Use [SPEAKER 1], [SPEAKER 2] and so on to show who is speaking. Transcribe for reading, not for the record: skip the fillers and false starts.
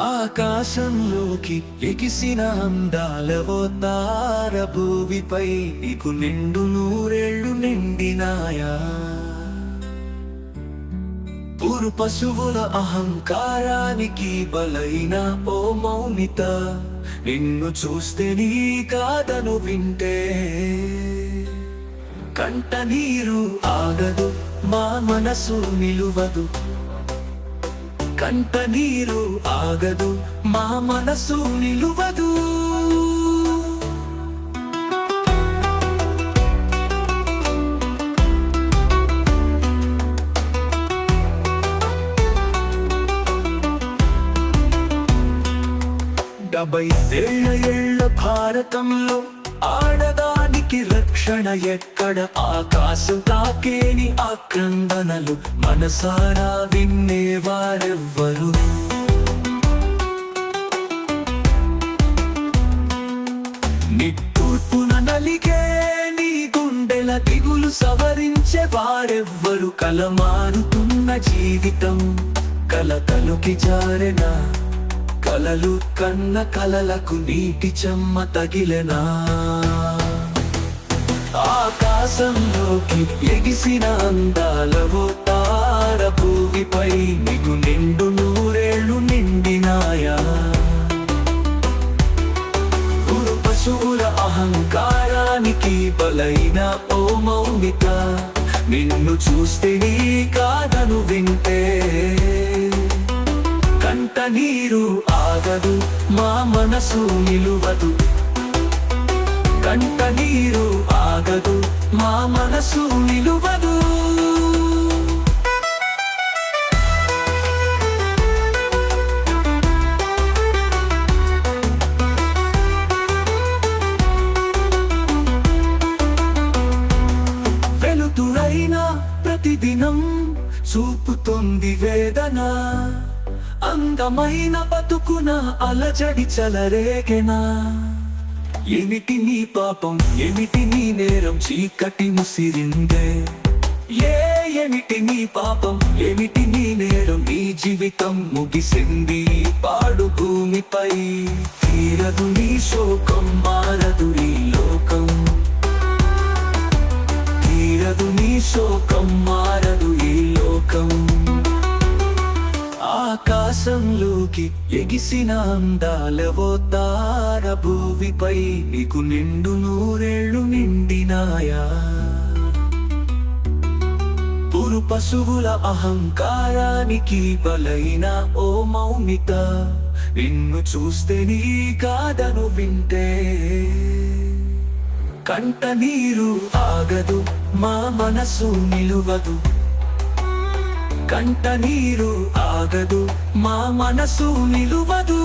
[SPEAKER 1] ఆకాశంలోకి ఎగిసిన అందాలవో తార భూమిపై నీకు నిండు నూరేళ్లు నిండినాయా. పురు పశువుల అహంకారానికి బలైన ఓ మౌనిత, నిన్ను చూస్తే నీ కాదను వింటే కంట నీరు ఆగదు, మా మనసు నిలువదు. కంట నీరు ఆగదు, మా మనసు నిలువదు. డెబ్బై ఏళ్ల భారతంలో ఆడదానికి రక్షణ ఎక్కడ? ఆకాశం తాకేని ఆక్రందనలు మనసారా వినేవారెవ్వరు? నిట్టూర్పున నలిగే నీ గుండెల దిగులు సవరించే వారెవ్వరు? కలమారుతున్న జీవితం కలతలుకి జారెనా? కలలు కన్న కలలకు నీటి చెమ్మ తగిలెనా? ఆకాశంలోకి ఎగిసిన అందాలవో తార భూమిపై నీకు నిండు నూరేళ్లు నిండినాయా. పురు పశువుల అహంకారానికి బలైన ఓ మౌనిత, నిన్ను చూస్తే నీ కాదను వింటే కంట నీరు ఆగదు, మా మనసు నిలువదు. కంట నీరు ఆగదు, మా మనసు నిలువదు. వెలుతురైన ప్రతిదినం చూపుతోంది వేదన, అందమైన బతుకున అలజడి చలరేగెనా? ఏమిటి నీ పాపం, ఏమిటి నీ నేరం, చీకటి ముసిరిందే. ఏమిటి నీ పాపం, ఏమిటి నీ నేరం, నీ జీవితం ముగిసింది పాడు భూమిపై. తీరదు నీ శోకం, మారదు ఈ లోకం. తీరదు నీ శోకం, మారదు ఈ లోకం. ఆకాశంలోకి ఎగిసిన అందాలవో తార భూమిపై నీకు నిండు నూరేళ్లు నిండినాయా. పురు పశువుల అహంకారానికి బలైన ఓ మౌనిత, నిన్ను చూస్తే నీ కాదను వింటే కంట నీరు ఆగదు, మా మనసు నిలువదు. కంట నీరు ఆగదు, మా మనసు నిలువదు.